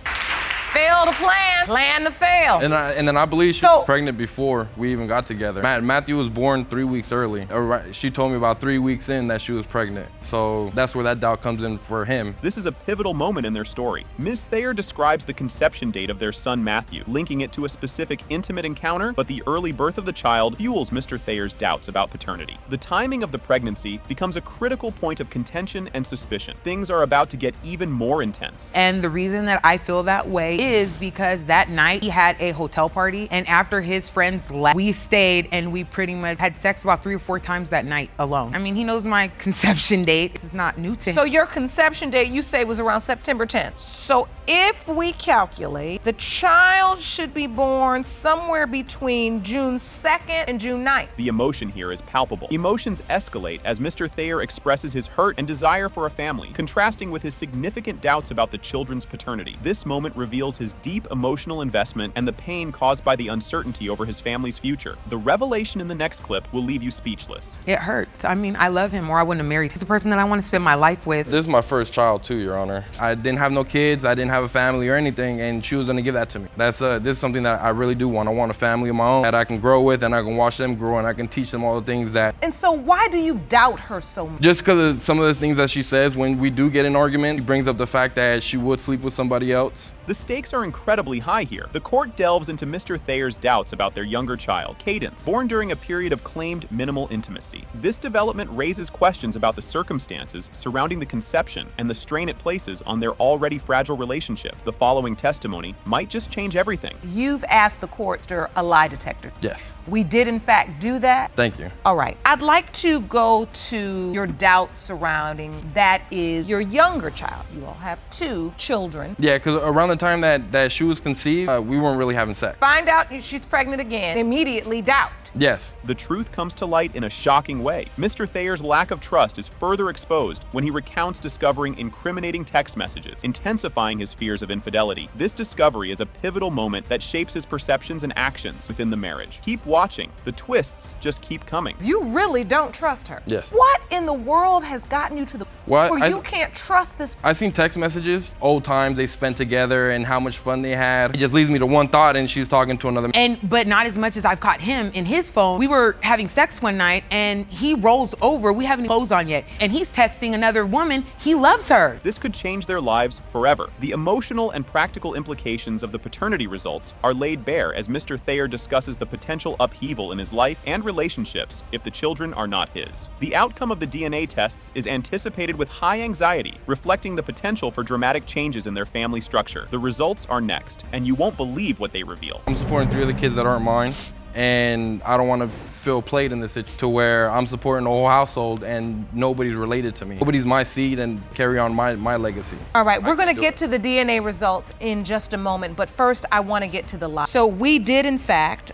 Fail to plan to fail. And then I believe she was pregnant before we even got together. Matthew was born 3 weeks early. She told me about 3 weeks in that she was pregnant. So that's where that doubt comes in for him. This is a pivotal moment in their story. Ms. Thayer describes the conception date of their son Matthew, linking it to a specific intimate encounter, but the early birth of the child fuels Mr. Thayer's doubts about paternity. The timing of the pregnancy becomes a critical point of contention and suspicion. Things are about to get even more intense. And the reason that I feel that way is because that night he had a hotel party, and after his friends left, we stayed and we pretty much had sex about 3 or 4 times that night alone. I mean, he knows my conception date. This is not new to him. So your conception date, you say, was around September 10th. So if we calculate, the child should be born somewhere between June 2nd and June 9th. The emotion here is palpable. Emotions escalate as Mr. Thayer expresses his hurt and desire for a family, contrasting with his significant doubts about the children's paternity. This moment reveals his deep emotional investment and the pain caused by the uncertainty over his family's future. The revelation in the next clip will leave you speechless. It hurts. I mean, I love him or I wouldn't have married him. He's the person that I want to spend my life with. This is my first child too, Your Honor. I didn't have no kids, I didn't have a family or anything, and she was gonna give that to me. This is something that I really do want. I want a family of my own that I can grow with, and I can watch them grow, and I can teach them all the things that. And so why do you doubt her so much? Just because of some of the things that she says when we do get in an argument, she brings up the fact that she would sleep with somebody else. The stakes are incredibly high here. The court delves into Mr. Thayer's doubts about their younger child, Cadence, born during a period of claimed minimal intimacy. This development raises questions about the circumstances surrounding the conception and the strain it places on their already fragile relationship. The following testimony might just change everything. You've asked the court for a lie detector. Yes. We did in fact do that. Thank you. All right. I'd like to go to your doubt surrounding that is your younger child. You all have 2 children. Yeah, because around the time that she was conceived, we weren't really having sex. Find out she's pregnant again, immediately doubt. Yes. The truth comes to light in a shocking way. Mr. Thayer's lack of trust is further exposed when he recounts discovering incriminating text messages, intensifying his fears of infidelity. This discovery is a pivotal moment that shapes his perceptions and actions within the marriage. Keep watching. The twists just keep coming. You really don't trust her. Yes. What in the world has gotten you to the point where you can't trust this? I seen text messages, old times they spent together and how much fun they had. It just leads me to one thought, and she's talking to another man. But not as much as I've caught him in his phone. We were having sex one night and he rolls over. We haven't clothes on yet. And he's texting another woman. He loves her. This could change their lives forever. The emotional and practical implications of the paternity results are laid bare as Mr. Thayer discusses the potential upheaval in his life and relationships if the children are not his. The outcome of the DNA tests is anticipated with high anxiety, reflecting the potential for dramatic changes in their family structure. The results are next, and you won't believe what they reveal. I'm supporting 3 of the kids that aren't mine. and I don't want to feel played in this situation to where I'm supporting the whole household and nobody's related to me. Nobody's my seed and carry on my legacy. All right, we're going to get to the DNA results in just a moment, but first I want to get to the lie. So we did, in fact,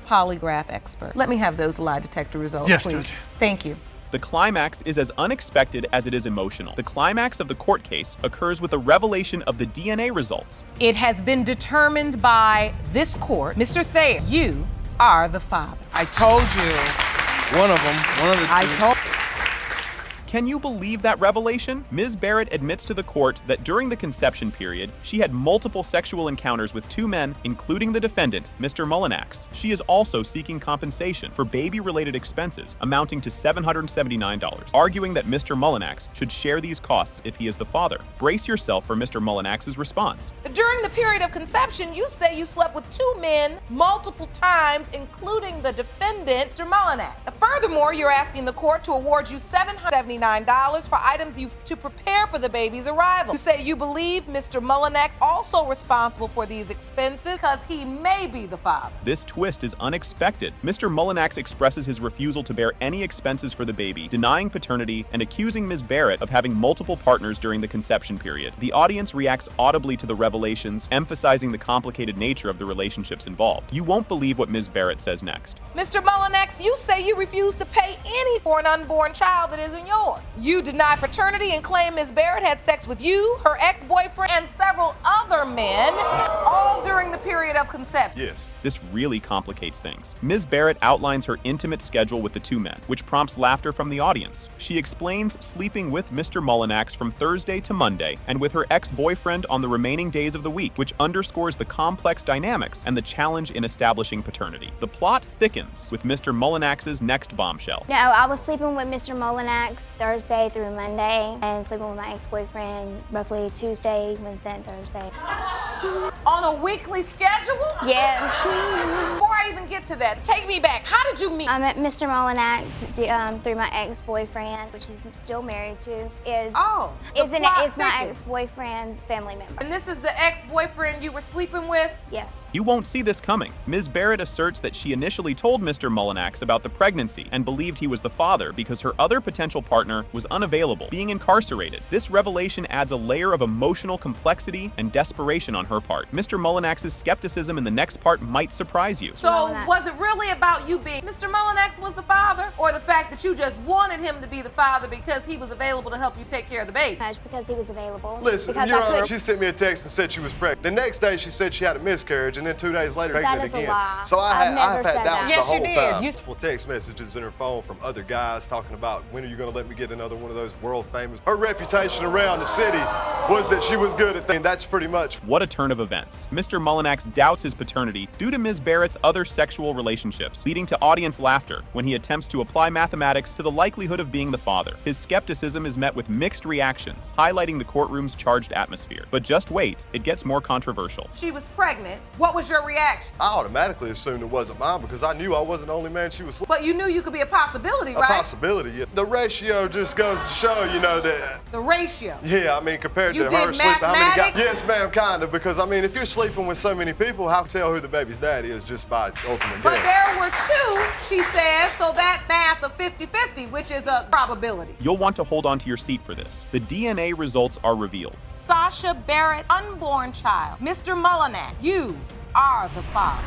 polygraph expert. Let me have those lie detector results, yes, please. Judge. Thank you. The climax is as unexpected as it is emotional. The climax of the court case occurs with the revelation of the DNA results. It has been determined by this court. Mr. Thayer, you are the father. I told you. One of the two. I told. Can you believe that revelation? Ms. Barrett admits to the court that during the conception period, she had multiple sexual encounters with 2 men, including the defendant, Mr. Mullinax. She is also seeking compensation for baby-related expenses amounting to $779, arguing that Mr. Mullinax should share these costs if he is the father. Brace yourself for Mr. Mullinax's response. During the period of conception, you say you slept with 2 men multiple times, including the defendant, Mr. Mullinax. Furthermore, you're asking the court to award you $779 for items used to prepare for the baby's arrival. You say you believe Mr. Mullinax also responsible for these expenses because he may be the father. This twist is unexpected. Mr. Mullinax expresses his refusal to bear any expenses for the baby, denying paternity and accusing Ms. Barrett of having multiple partners during the conception period. The audience reacts audibly to the revelations, emphasizing the complicated nature of the relationships involved. You won't believe what Ms. Barrett says next. Mr. Mullinax, you say you refuse to pay any for an unborn child that isn't yours. You deny paternity and claim Ms. Barrett had sex with you, her ex-boyfriend, and several other men, all during the period of conception. Yes. This really complicates things. Ms. Barrett outlines her intimate schedule with the 2 men, which prompts laughter from the audience. She explains sleeping with Mr. Mullinax from Thursday to Monday and with her ex-boyfriend on the remaining days of the week, which underscores the complex dynamics and the challenge in establishing paternity. The plot thickens with Mr. Mullinax's next bombshell. No, I was sleeping with Mr. Mullinax Thursday through Monday and sleeping with my ex-boyfriend roughly Tuesday, Wednesday, and Thursday. On a weekly schedule? Yes. Before I even get to that, take me back. How did you meet? I met Mr. Mullinax through my ex-boyfriend, which he's still married to. It's my ex-boyfriend's family member. And this is the ex-boyfriend you were sleeping with? Yes. You won't see this coming. Ms. Barrett asserts that she initially told Mr. Mullinax about the pregnancy and believed he was the father because her other potential partner was unavailable, being incarcerated. This revelation adds a layer of emotional complexity and desperation on her part. Mr. Mullinax's skepticism in the next part might surprise you. So was it really about you being Mr. Mullinax was the father, or the fact that you just wanted him to be the father because he was available to help you take care of the baby? Because he was available. Listen, because Your Honor, she sent me a text and said she was pregnant. The next day she said she had a miscarriage, and then 2 days later pregnant again. That is a lie. So I've had doubts the whole time. Yes, Multiple text messages in her phone from other guys talking about, when are you going to let me get another one of those world famous. Her reputation around the city was that she was good at things. And that's pretty much. What a turn of events. Mr. Mullinax doubts his paternity due to Ms. Barrett's other sexual relationships, leading to audience laughter when he attempts to apply mathematics to the likelihood of being the father. His skepticism is met with mixed reactions, highlighting the courtroom's charged atmosphere. But just wait, it gets more controversial. She was pregnant. What was your reaction? I automatically assumed it wasn't mine because I knew I wasn't the only man she was sleeping. But you knew you could be a possibility, right? A possibility, yeah. The ratio just goes to show, you know, that. The ratio? Yeah, I mean, compared you to did her sleeping, how many guys? Yes, ma'am, kind of, because I mean, if you're sleeping with so many people, how can you tell who the baby's daddy is just by ultimate But guess? there were 2, she says, so that math of 50-50, which is a probability. You'll want to hold on to your seat for this. The DNA results are revealed. Sasha Barrett, unborn child. Mr. Mullinax, you are the father.